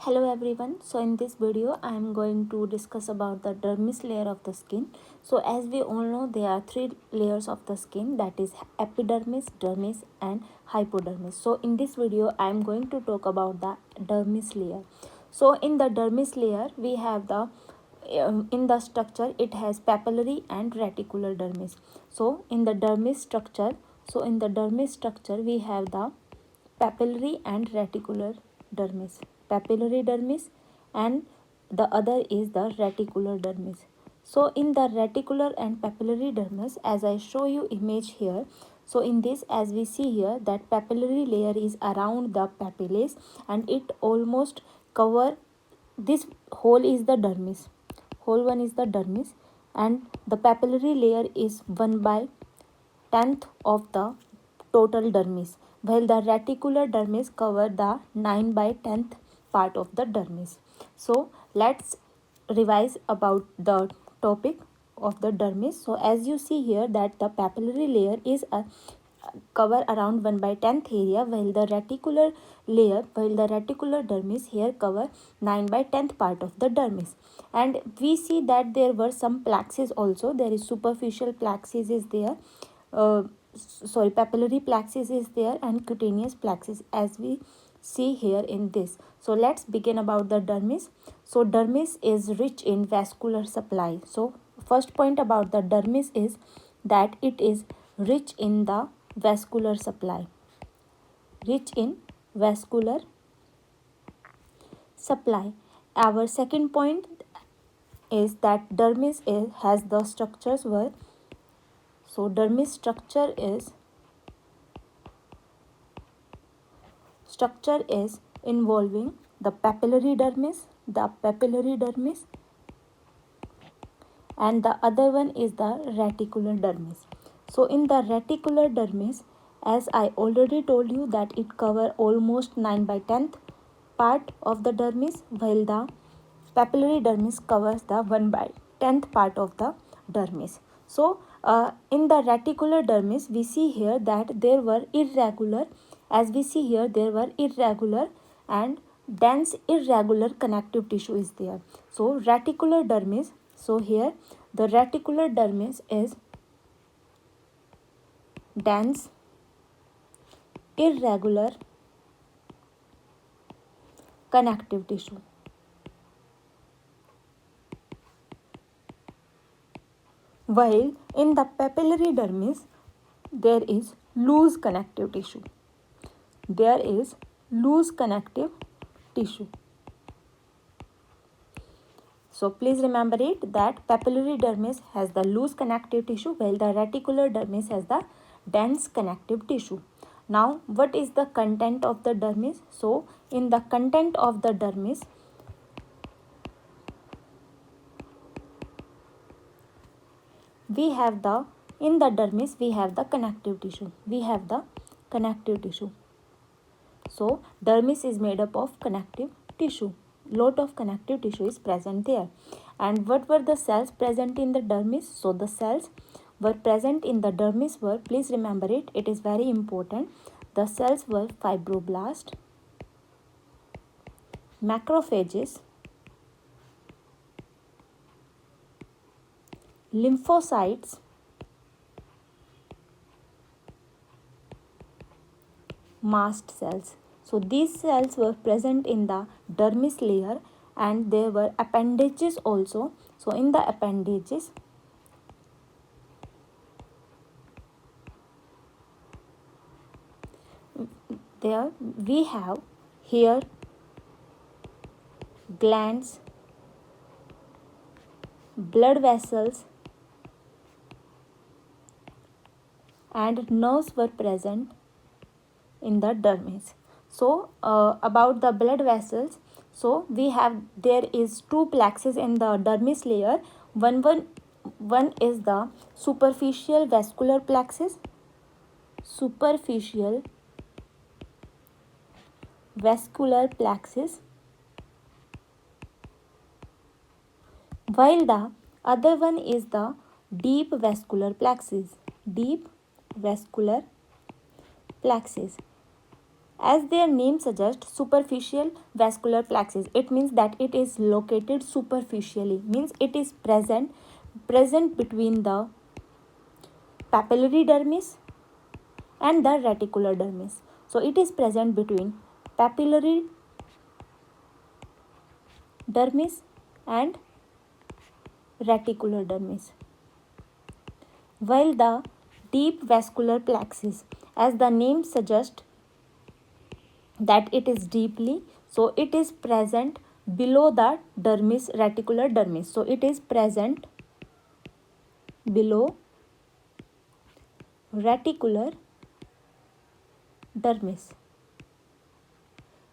Hello everyone. So in this video I am going to discuss about the dermis layer of the skin. So as we all know, there are three layers of the skin, that is epidermis, dermis and hypodermis. So in this video I am going to talk about the dermis layer. So in the dermis layer we have the in the structure it has papillary and reticular dermis. So in the dermis structure we have the papillary and reticular dermis. Papillary dermis and the other is the reticular dermis. So in the reticular and papillary dermis, as I show you image here, so in this, as we see here, that papillary layer is around the papillae and it almost cover this whole is the dermis. Whole one is the dermis, and the papillary layer is 1 by 10th of the total dermis, while the reticular dermis cover the 9 by 10th part of the dermis. So let's revise about the topic of the dermis. So as you see here that the papillary layer is a cover around 1 by 10th area, while the reticular dermis here cover 9 by 10th part of the dermis. And we see that there were some plexus also. There is superficial plexus is there, papillary plexus is there, and cutaneous plexus, as we see here in this. So let's begin about the dermis. So dermis is rich in vascular supply. So first point about the dermis is that it is rich in the vascular supply. Rich in vascular supply. Our second point is that dermis has the structures where, so dermis structure is involving the papillary dermis, and the other one is the reticular dermis. So in the reticular dermis, as I already told you that it cover almost 9 by 10th part of the dermis, while the papillary dermis covers the 1 by 10th part of the dermis. So in the reticular dermis, we see here that there were irregular, as we see here there were irregular and dense irregular connective tissue is there. So reticular dermis, so here the reticular dermis is dense irregular connective tissue, while in the papillary dermis there is loose connective tissue. There is loose connective tissue. So please remember it that papillary dermis has the loose connective tissue, while the reticular dermis has the dense connective tissue. Now what is the content of the dermis? So in the content of the dermis, we have the, in the dermis we have the connective tissue. So dermis is made up of connective tissue. Lot of connective tissue is present there. And what were the cells present in the dermis? So the cells were present in the dermis were, please remember it, it is very important. The cells were fibroblast, macrophages, lymphocytes, mast cells. So these cells were present in the dermis layer, and there were appendages also. So in the appendages, there we have hair, glands, blood vessels, and nerves were present in the dermis. So about the blood vessels, so we have, there is two plexus in the dermis layer. One is the superficial vascular plexus, while the other one is the deep vascular plexus. As their name suggests, superficial vascular plexus, it means that it is located superficially, means it is present between the papillary dermis and the reticular dermis. So it is present between papillary dermis and reticular dermis. While the deep vascular plexus, as the name suggests that it is deeply, so it is present below the dermis, reticular dermis. So it is present below reticular dermis,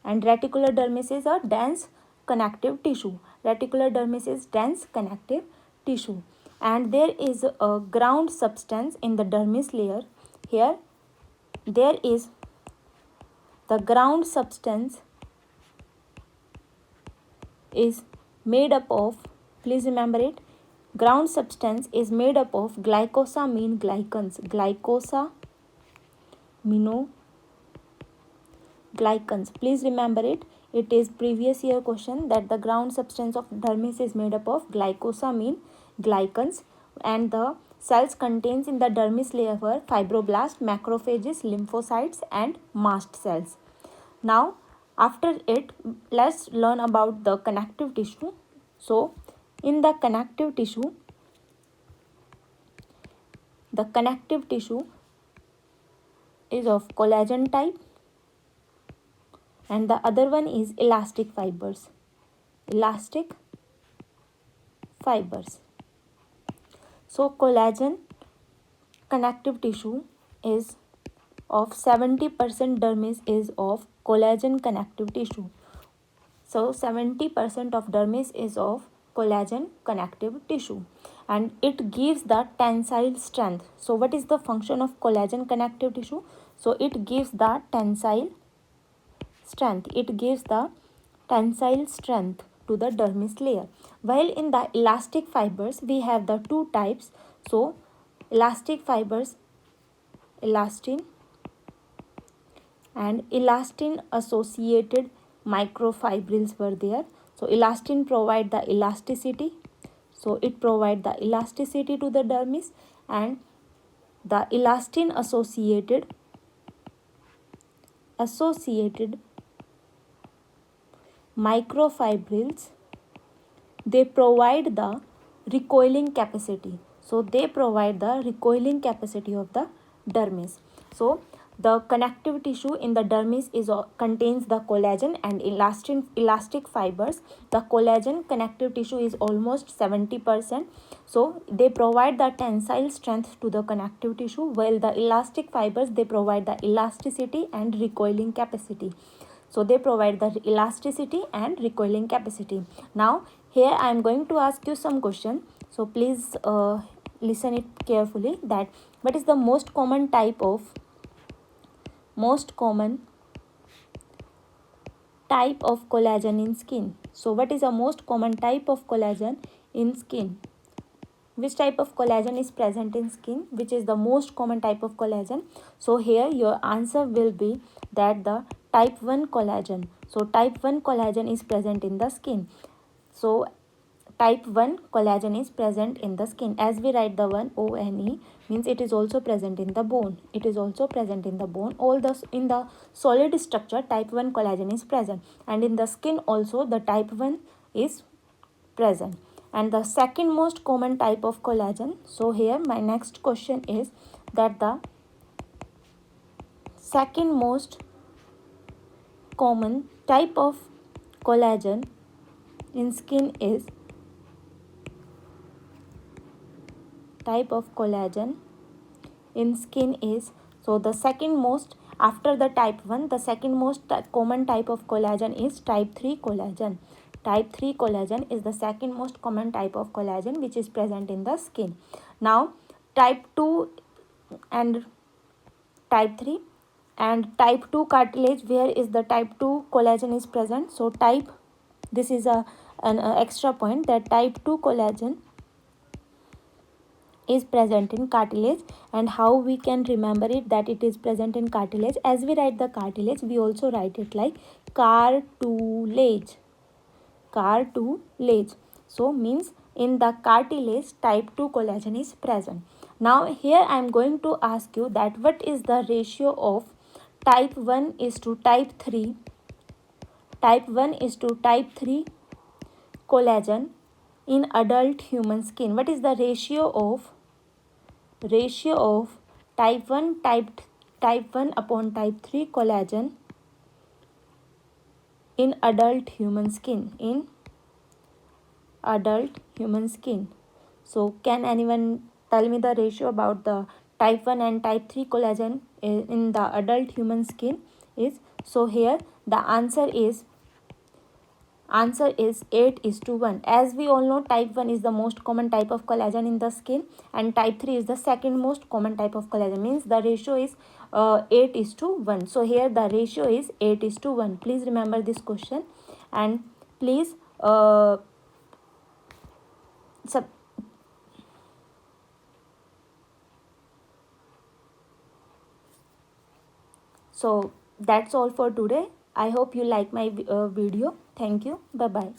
and reticular dermis is a dense connective tissue. Reticular dermis is dense connective tissue, and there is a ground substance in the dermis layer. Here there is the ground substance is made up of, please remember it, ground substance is made up of glycosamine glycans, glycans, please remember it. It is previous year question that the ground substance of dermis is made up of glycosamine glycans, and the cells contains in the dermis layer were fibroblast, macrophages, lymphocytes and mast cells. Now after it, let's learn about the connective tissue. So in the connective tissue, the connective tissue is of collagen type, and the other one is elastic fibers. So collagen connective tissue is of 70%, dermis is of collagen connective tissue. So 70% of dermis is of collagen connective tissue, and it gives the tensile strength. So what is the function of collagen connective tissue? So it gives the tensile strength. It gives the tensile strength to the dermis layer. While in the elastic fibers we have the two types. So elastic fibers, elastin and elastin associated microfibrils were there. So elastin provide the elasticity. So it provide the elasticity to the dermis, and the elastin associated microfibrils, they provide the recoiling capacity. So they provide the recoiling capacity of the dermis. So the connective tissue in the dermis is contains the collagen and elastic fibers. The collagen connective tissue is almost 70%. So they provide the tensile strength to the connective tissue, while the elastic fibers, they provide the elasticity and recoiling capacity. So they provide the elasticity and recoiling capacity. Now here I am going to ask you some question. So please listen it carefully, that what is the most common type of collagen in skin? So what is the most common type of collagen in skin? Which type of collagen is present in skin? Which is the most common type of collagen? So here your answer will be that the type 1 collagen. So type 1 collagen is present in the skin. So type 1 collagen is present in the skin. As we write the one ONE, means it is also present in the bone. It is also present in the bone. All the in the solid structure type 1 collagen is present, and in the skin also the type 1 is present. And the second most common type of collagen. So here my next question is that the second most common type of collagen in skin is so the second most, after the type 1, the second most common type of collagen is type 3 collagen. Type 3 collagen is the second most common type of collagen which is present in the skin. Now type 2 and type 3 and type 2 cartilage, where is the type 2 collagen is present? So this is an extra point, that type 2 collagen is present in cartilage, and how we can remember it that it is present in cartilage. As we write the cartilage, we also write it like cartilage. Cartilage. So means in the cartilage type 2 collagen is present. Now here I am going to ask you that what is the ratio of type 1 is to type 3 type 3 collagen in adult human skin. What is the ratio of type 1 upon type 3 collagen in adult human skin? So can anyone tell me the ratio about the type 1 and type 3 collagen in the adult human skin is? So here the answer is 8 is to 1. As we all know, type 1 is the most common type of collagen in the skin, and type 3 is the second most common type of collagen, means the ratio is 8 is to 1. So here the ratio is 8 is to 1. Please remember this question, and please so that's all for today. I hope you like my video. Thank you. Bye bye.